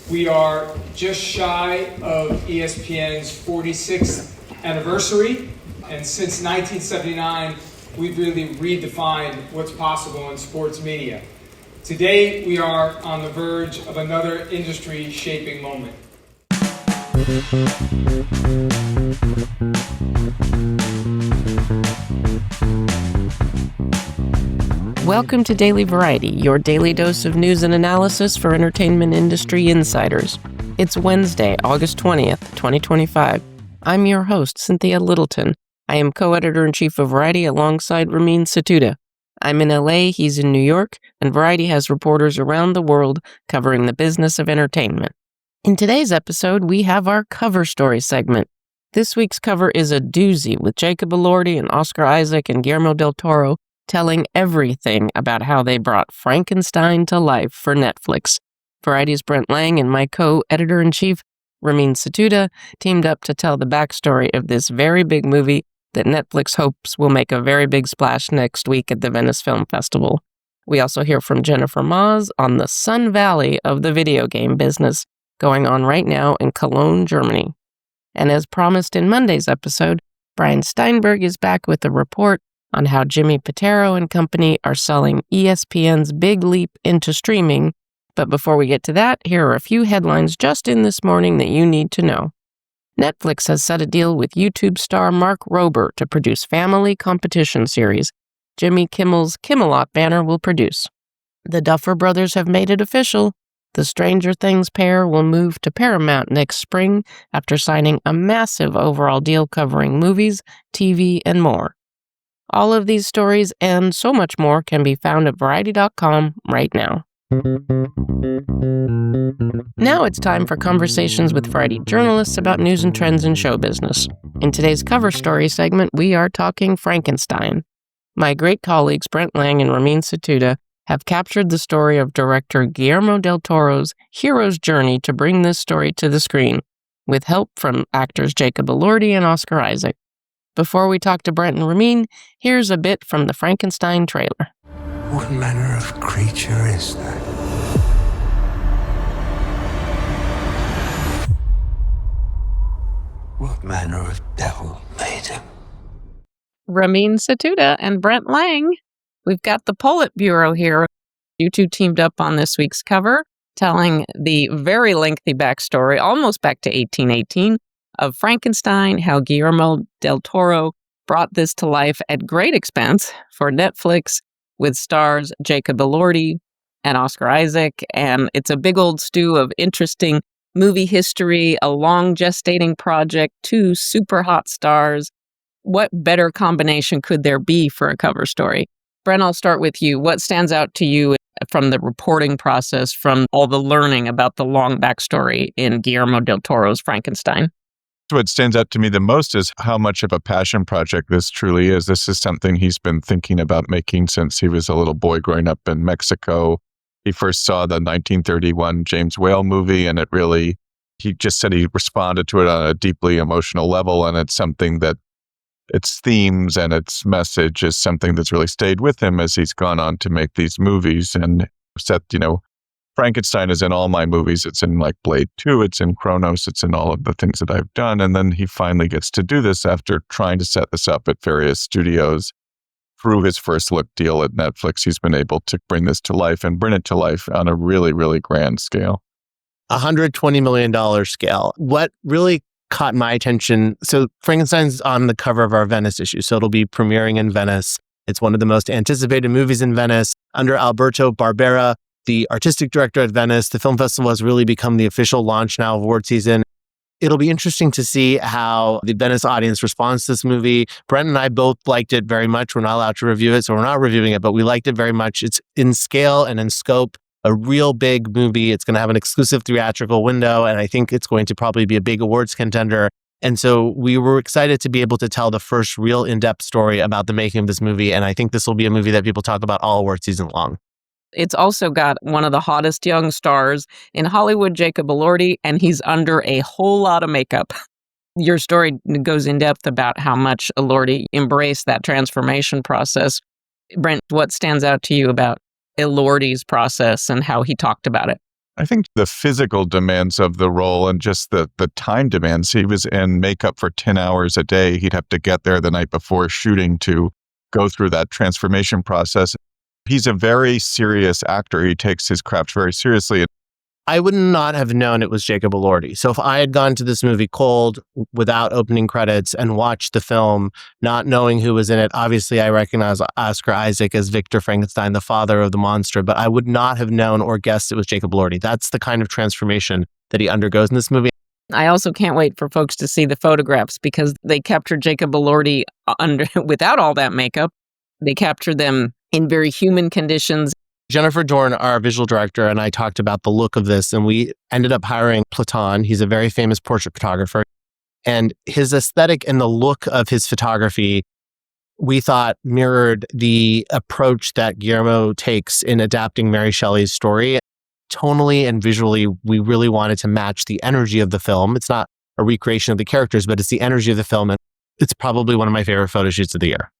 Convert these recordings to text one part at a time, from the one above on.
We are just shy of ESPN's 46th anniversary, and since 1979, we've really redefined what's possible in sports media. Today, we are on the verge of another industry-shaping moment. Welcome to Daily Variety, your daily dose of news and analysis for entertainment industry insiders. It's Wednesday, August 20th, 2025. I'm your host, Cynthia Littleton. I am co-editor-in-chief of Variety alongside Ramin Setoodeh. I'm in LA, he's in New York, and Variety has reporters around the world covering the business of entertainment. In today's episode, we have our cover story segment. This week's cover is a doozy with Jacob Elordi and Oscar Isaac and Guillermo del Toro telling everything about how they brought Frankenstein to life for Netflix. Variety's Brent Lang and my co-editor-in-chief, Ramin Setoodeh, teamed up to tell the backstory of this very big movie that Netflix hopes will make a very big splash next week at the Venice Film Festival. We also hear from Jennifer Maas on the Sun Valley of the video game business going on right now in Cologne, Germany. And as promised in Monday's episode, Brian Steinberg is back with a report on how Jimmy Pitaro and company are selling ESPN's big leap into streaming. But before we get to that, here are a few headlines just in this morning that you need to know. Netflix has set a deal with YouTube star Mark Rober to produce family competition series Jimmy Kimmel's Kimmelot banner will produce. The Duffer Brothers have made it official. The Stranger Things pair will move to Paramount next spring after signing a massive overall deal covering movies, TV, and more. All of these stories and so much more can be found at Variety.com right now. Now it's time for conversations with Variety journalists about news and trends in show business. In today's cover story segment, we are talking Frankenstein. My great colleagues Brent Lang and Ramin Setoodeh have captured the story of director Guillermo del Toro's hero's journey to bring this story to the screen, with help from actors Jacob Elordi and Oscar Isaac. Before we talk to Brent and Ramin, here's a bit from the Frankenstein trailer. What manner of creature is that? What manner of devil made him? Ramin Setoodeh and Brent Lang. We've got the Politburo here. You two teamed up on this week's cover, telling the very lengthy backstory, almost back to 1818, of Frankenstein, how Guillermo del Toro brought this to life at great expense for Netflix with stars Jacob Elordi and Oscar Isaac. And it's a big old stew of interesting movie history, a long gestating project, two super hot stars. What better combination could there be for a cover story? Brent, I'll start with you. What stands out to you from the reporting process, from all the learning about the long backstory in Guillermo del Toro's Frankenstein? What stands out to me the most is how much of a passion project this truly is. This is something he's been thinking about making since he was a little boy growing up in Mexico. He first saw the 1931 James Whale movie, and he just said he responded to it on a deeply emotional level, and it's something that its themes and its message is something that's really stayed with him as he's gone on to make these movies and set, Frankenstein is in all my movies. It's in like Blade 2, it's in Kronos, it's in all of the things that I've done. And then he finally gets to do this after trying to set this up at various studios. Through his first look deal at Netflix, he's been able to bring this to life and bring it to life on a really, really grand scale. $120 million scale. What really caught my attention, so Frankenstein's on the cover of our Venice issue, so it'll be premiering in Venice. It's one of the most anticipated movies in Venice. Under Alberto Barbera, the artistic director at Venice, the film festival has really become the official launch now of award season. It'll be interesting to see how the Venice audience responds to this movie. Brent and I both liked it very much. We're not allowed to review it, so we're not reviewing it, but we liked it very much. It's in scale and in scope, a real big movie. It's going to have an exclusive theatrical window, and I think it's going to probably be a big awards contender. And so we were excited to be able to tell the first real in-depth story about the making of this movie, and I think this will be a movie that people talk about all award season long. It's also got one of the hottest young stars in Hollywood, Jacob Elordi, and he's under a whole lot of makeup. Your story goes in depth about how much Elordi embraced that transformation process. Brent, what stands out to you about Elordi's process and how he talked about it? I think the physical demands of the role and just the time demands. He was in makeup for 10 hours a day. He'd have to get there the night before shooting to go through that transformation process. He's a very serious actor. He takes his craft very seriously. I would not have known it was Jacob Elordi. So if I had gone to this movie cold without opening credits and watched the film, not knowing who was in it, obviously I recognize Oscar Isaac as Victor Frankenstein, the father of the monster, but I would not have known or guessed it was Jacob Elordi. That's the kind of transformation that he undergoes in this movie. I also can't wait for folks to see the photographs because they captured Jacob Elordi without all that makeup. They captured them in very human conditions. Jennifer Dorn, our visual director, and I talked about the look of this, and we ended up hiring Platon. He's a very famous portrait photographer. And his aesthetic and the look of his photography, we thought mirrored the approach that Guillermo takes in adapting Mary Shelley's story. Tonally and visually, we really wanted to match the energy of the film. It's not a recreation of the characters, but it's the energy of the film. And it's probably one of my favorite photo shoots of the year.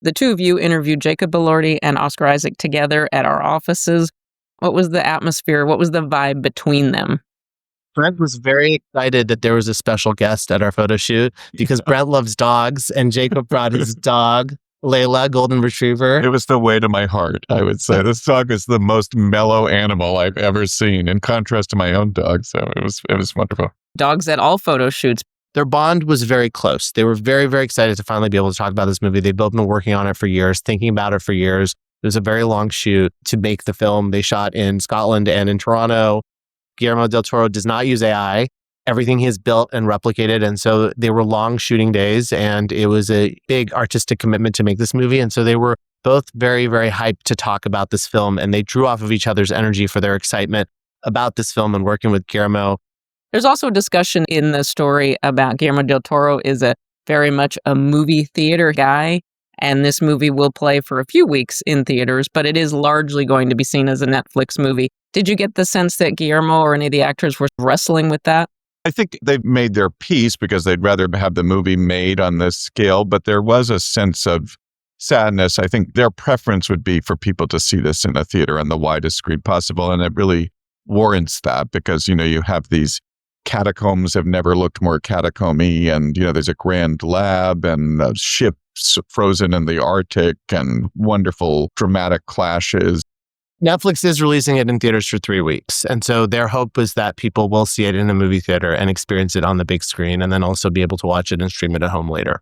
The two of you interviewed Jacob Elordi and Oscar Isaac together at our offices. What was the atmosphere? What was the vibe between them? Brent was very excited that there was a special guest at our photo shoot because Brent loves dogs and Jacob brought his dog, Layla, golden retriever. It was the way to my heart, I would say. This dog is the most mellow animal I've ever seen, in contrast to my own dog. So it was wonderful. Dogs at all photo shoots. Their bond was very close. They were very, very excited to finally be able to talk about this movie. They've both been working on it for years, thinking about it for years. It was a very long shoot to make the film. They shot in Scotland and in Toronto. Guillermo del Toro does not use AI. Everything he has built and replicated. And so they were long shooting days, and it was a big artistic commitment to make this movie. And so they were both very, very hyped to talk about this film, and they drew off of each other's energy for their excitement about this film and working with Guillermo. There's also a discussion in the story about Guillermo del Toro is very much a movie theater guy, and this movie will play for a few weeks in theaters, but it is largely going to be seen as a Netflix movie. Did you get the sense that Guillermo or any of the actors were wrestling with that? I think they've made their peace because they'd rather have the movie made on this scale, but there was a sense of sadness. I think their preference would be for people to see this in a theater on the widest screen possible, and it really warrants that because, you have these catacombs have never looked more catacomby, and there's a grand lab and ships frozen in the Arctic and wonderful dramatic clashes. Netflix is releasing it in theaters for 3 weeks. And so their hope is that people will see it in a movie theater and experience it on the big screen and then also be able to watch it and stream it at home later.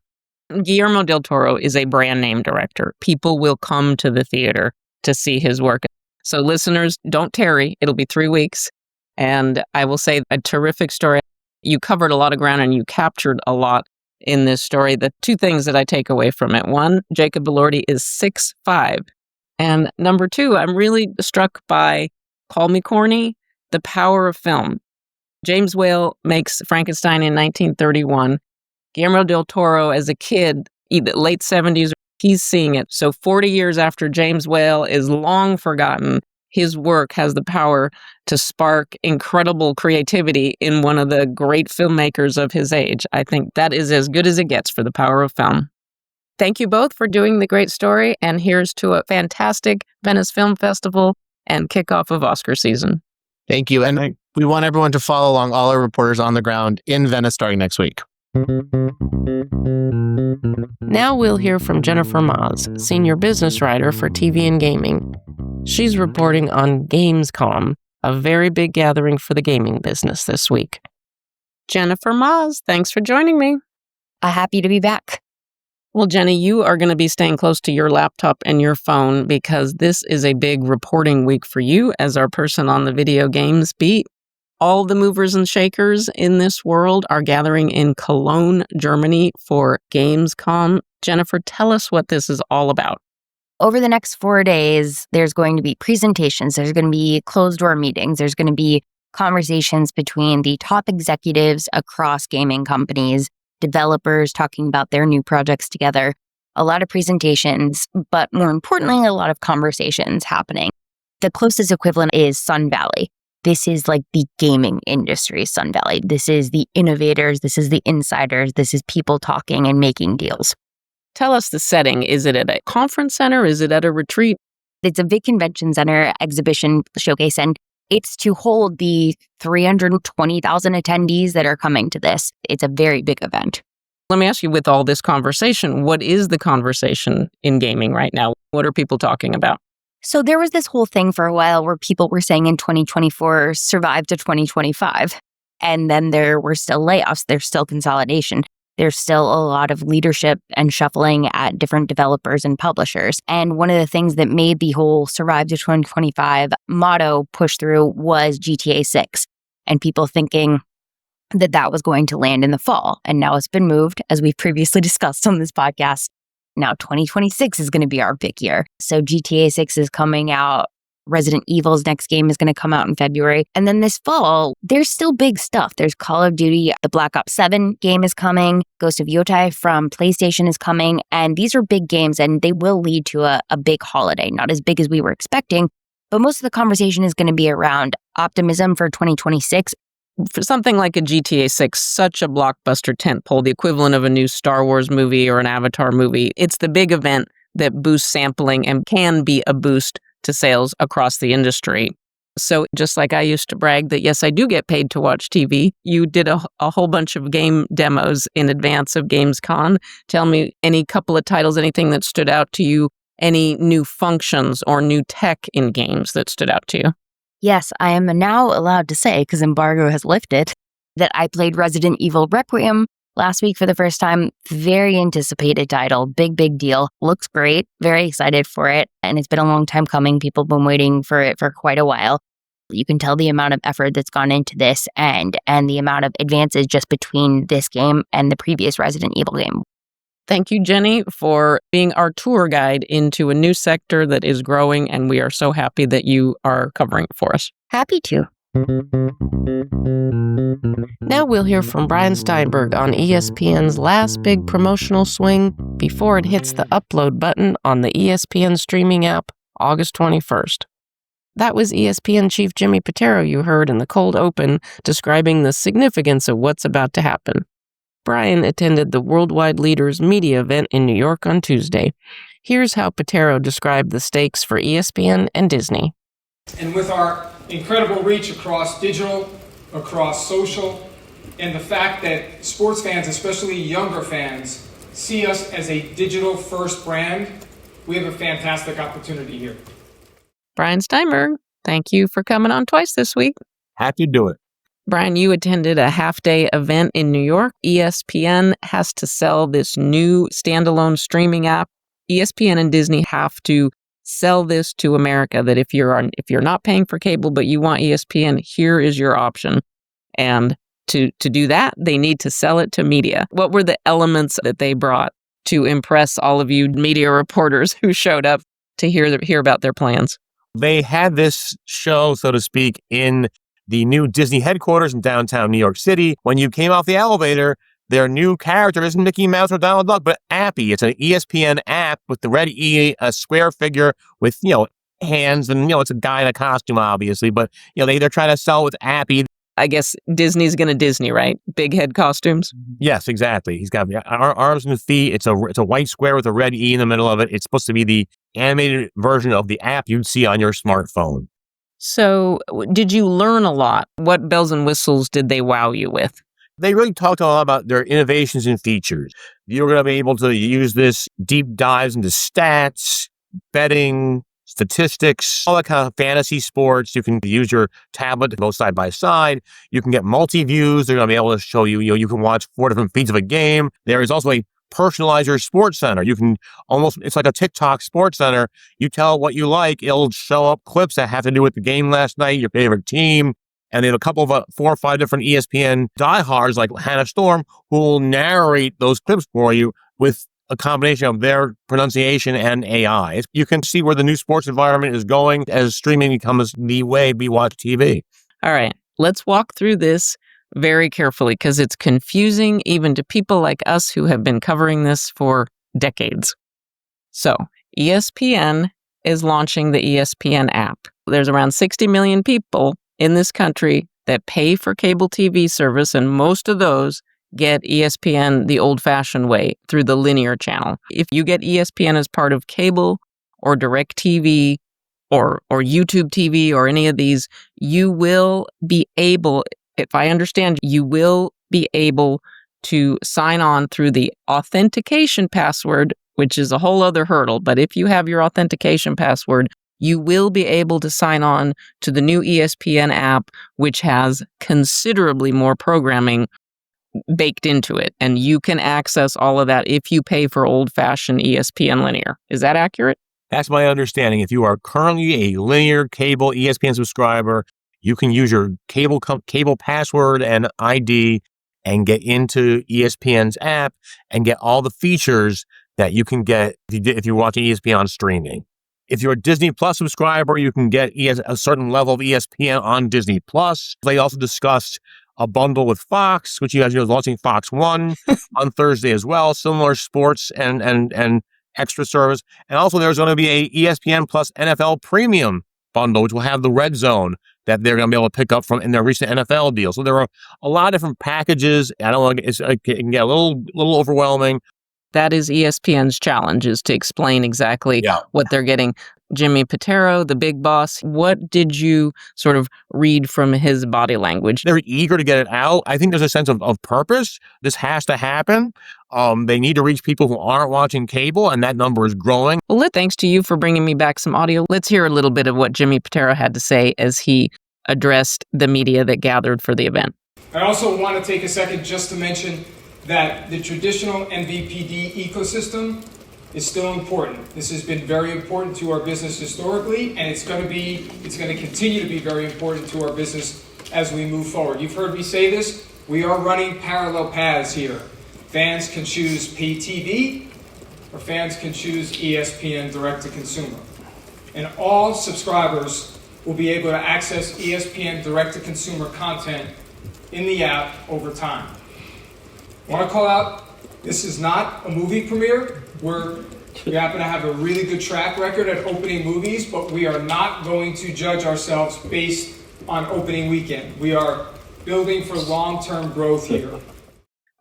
Guillermo del Toro is a brand name director. People will come to the theater to see his work. So listeners, don't tarry. It'll be 3 weeks. And I will say a terrific story. You covered a lot of ground and you captured a lot in this story. The two things that I take away from it. One, Jacob Elordi is 6'5". And number two, I'm really struck by, call me corny, the power of film. James Whale makes Frankenstein in 1931. Guillermo del Toro, as a kid, either late 70s, he's seeing it. So 40 years after James Whale is long forgotten, his work has the power to spark incredible creativity in one of the great filmmakers of his age. I think that is as good as it gets for the power of film. Thank you both for doing the great story, and here's to a fantastic Venice Film Festival and kickoff of Oscar season. Thank you. And we want everyone to follow along all our reporters on the ground in Venice starting next week. Now we'll hear from Jennifer Maas, senior business writer for TV and gaming. She's reporting on Gamescom, a very big gathering for the gaming business this week. Jennifer Maas, thanks for joining me. Happy to be back. Well, Jenny, you are going to be staying close to your laptop and your phone because this is a big reporting week for you as our person on the video games beat. All the movers and shakers in this world are gathering in Cologne, Germany for Gamescom. Jennifer, tell us what this is all about. Over the next 4 days, there's going to be presentations, there's going to be closed-door meetings, there's going to be conversations between the top executives across gaming companies, developers talking about their new projects together, a lot of presentations, but more importantly, a lot of conversations happening. The closest equivalent is Sun Valley. This is like the gaming industry, Sun Valley. This is the innovators, this is the insiders, this is people talking and making deals. Tell us the setting. Is it at a conference center? Is it at a retreat? It's a big convention center exhibition showcase, and It's to hold the 320,000 attendees that are coming to this. It's a very big event. Let me ask you, with all this conversation, what is the conversation in gaming right now? What are people talking about? So there was this whole thing for a while where people were saying in 2024, survive to 2025. And then there were still layoffs. There's still consolidation. There's still a lot of leadership and shuffling at different developers and publishers. And one of the things that made the whole survive to 2025 motto push through was GTA 6. And people thinking that that was going to land in the fall. And now it's been moved, as we've previously discussed on this podcast. Now 2026 is going to be our big year. So GTA 6 is coming out. Resident Evil's next game is going to come out in February. And then this fall, there's still big stuff. There's Call of Duty. The Black Ops 7 game is coming. Ghost of Yotei from PlayStation is coming. And these are big games, and they will lead to a big holiday. Not as big as we were expecting, but most of the conversation is going to be around optimism for 2026. For something like a GTA 6, such a blockbuster tentpole, the equivalent of a new Star Wars movie or an Avatar movie, it's the big event that boosts sampling and can be a boost to sales across the industry. So just like I used to brag that, yes, I do get paid to watch TV, you did a whole bunch of game demos in advance of Gamescom. Tell me any couple of titles, anything that stood out to you, any new functions or new tech in games that stood out to you? Yes, I am now allowed to say, because embargo has lifted, that I played Resident Evil Requiem last week for the first time. Very anticipated title, big deal. Looks great, very excited for it. And it's been a long time coming. People have been waiting for it for quite a while. You can tell the amount of effort that's gone into this and the amount of advances just between this game and the previous Resident Evil game. Thank you, Jenny, for being our tour guide into a new sector that is growing, and we are so happy that you are covering it for us. Happy to. Now we'll hear from Brian Steinberg on ESPN's last big promotional swing before it hits the upload button on the ESPN streaming app August 21st. That was ESPN Chief Jimmy Pitaro you heard in the cold open describing the significance of what's about to happen. Brian attended the Worldwide Leaders Media event in New York on Tuesday. Here's how Pitaro described the stakes for ESPN and Disney. And with our incredible reach across digital, across social, and the fact that sports fans, especially younger fans, see us as a digital-first brand, we have a fantastic opportunity here. Brian Steinberg, thank you for coming on twice this week. Happy to do it. Brian, you attended a half-day event in New York. ESPN has to sell this new standalone streaming app. ESPN and Disney have to sell this to America, that if you're not paying for cable but you want ESPN, here is your option. And to do that, they need to sell it to media. What were the elements that they brought to impress all of you media reporters who showed up to hear about their plans? They had this show, so to speak, in the new Disney headquarters in downtown New York City. When you came off the elevator, their new character isn't Mickey Mouse or Donald Duck, but Appy. It's an ESPN app with the red E, a square figure with, hands, and, it's a guy in a costume, obviously, but, they're trying to sell it with Appy. I guess Disney's going to Disney, right? Big head costumes? Yes, exactly. He's got arms and feet. It's a white square with a red E in the middle of it. It's supposed to be the animated version of the app you'd see on your smartphone. So did you learn a lot? What bells and whistles did they wow you with? They really talked a lot about their innovations and features. You're going to be able to use this deep dives into stats, betting, statistics, all that kind of fantasy sports. You can use your tablet to go side by side. You can get multi-views. They're going to be able to show you, you can watch 4 different feeds of a game. There is also a personalizer sports center. You can it's like a TikTok sports center. You tell what you like, it'll show up clips that have to do with the game last night, your favorite team. And they have a couple of 4 or 5 different ESPN diehards like Hannah Storm who will narrate those clips for you with a combination of their pronunciation and AI. You can see where the new sports environment is going as streaming becomes the way we watch TV. All right, let's walk through this very carefully because it's confusing even to people like us who have been covering this for decades. So, ESPN is launching the ESPN app. There's around 60 million people in this country that pay for cable TV service, and most of those get ESPN the old-fashioned way through the linear channel. If you get ESPN as part of cable or DirecTV or YouTube TV or any of these, you will be able, if I understand, you will be able to sign on through the authentication password, which is a whole other hurdle. But if you have your authentication password, you will be able to sign on to the new ESPN app, which has considerably more programming baked into it. And you can access all of that if you pay for old-fashioned ESPN linear. Is that accurate? That's my understanding. If you are currently a linear cable ESPN subscriber, you can use your cable password and ID and get into ESPN's app and get all the features that you can get if you're watching ESPN on streaming. If you're a Disney Plus subscriber, you can get a certain level of ESPN on Disney Plus. They also discussed a bundle with Fox, which you guys know is launching Fox One on Thursday as well. Similar sports and extra service. And also there's going to be a ESPN Plus NFL Premium bundle, which will have the Red Zone that they're going to be able to pick up from in their recent NFL deal. So there are a lot of different packages. I don't know, it can get a little overwhelming. That is ESPN's challenge, is to explain exactly what they're getting. Jimmy Pitaro, the big boss, what did you sort of read from his body language? They're eager to get it out. I think there's a sense of purpose. This has to happen. They need to reach people who aren't watching cable, and that number is growing. Well, thanks to you for bringing me back some audio. Let's hear a little bit of what Jimmy Pitaro had to say as he addressed the media that gathered for the event. I also want to take a second just to mention that the traditional MVPD ecosystem is still important. This has been very important to our business historically, and it's going to continue to be very important to our business as we move forward. You've heard me say this. We are running parallel paths here. Fans can choose pay TV, or fans can choose ESPN direct to consumer. And all subscribers will be able to access ESPN direct to consumer content in the app over time. I want to call out, this is not a movie premiere. We happen to have a really good track record at opening movies, but we are not going to judge ourselves based on opening weekend. We are building for long-term growth here.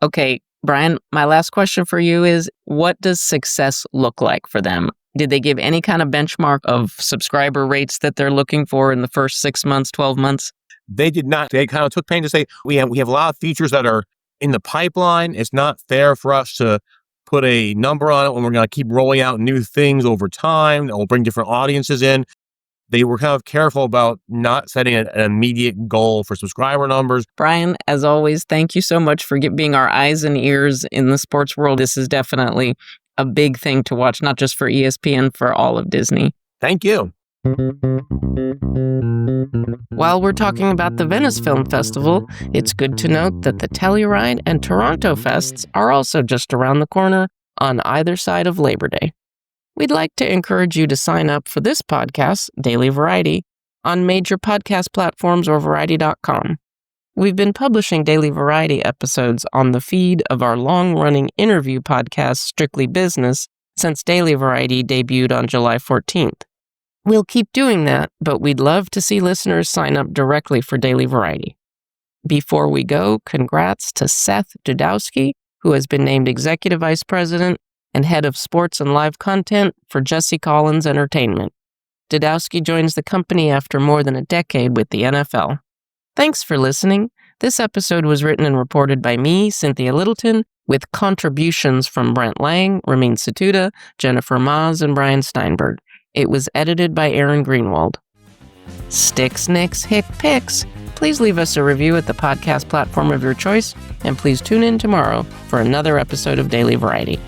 Okay, Brian, my last question for you is, what does success look like for them? Did they give any kind of benchmark of subscriber rates that they're looking for in the first 6 months, 12 months? They did not. They kind of took pains to say, we have a lot of features that are in the pipeline. It's not fair for us to put a number on it when we're going to keep rolling out new things over time that will bring different audiences in. They were kind of careful about not setting an immediate goal for subscriber numbers. Brian, as always, thank you so much for being our eyes and ears in the sports world. This is definitely a big thing to watch, not just for ESPN, for all of Disney. Thank you. While we're talking about the Venice Film Festival, it's good to note that the Telluride and Toronto Fests are also just around the corner on either side of Labor Day. We'd like to encourage you to sign up for this podcast, Daily Variety, on major podcast platforms or Variety.com. We've been publishing Daily Variety episodes on the feed of our long-running interview podcast, Strictly Business, since Daily Variety debuted on July 14th. We'll keep doing that, but we'd love to see listeners sign up directly for Daily Variety. Before we go, congrats to Seth Dudowski, who has been named Executive Vice President and Head of Sports and Live Content for Jesse Collins Entertainment. Dudowski joins the company after more than a decade with the NFL. Thanks for listening. This episode was written and reported by me, Cynthia Littleton, with contributions from Brent Lang, Ramin Setoodeh, Jennifer Maas, and Brian Steinberg. It was edited by Aaron Greenwald. Sticks, Nicks, Hick Picks. Please leave us a review at the podcast platform of your choice, and please tune in tomorrow for another episode of Daily Variety.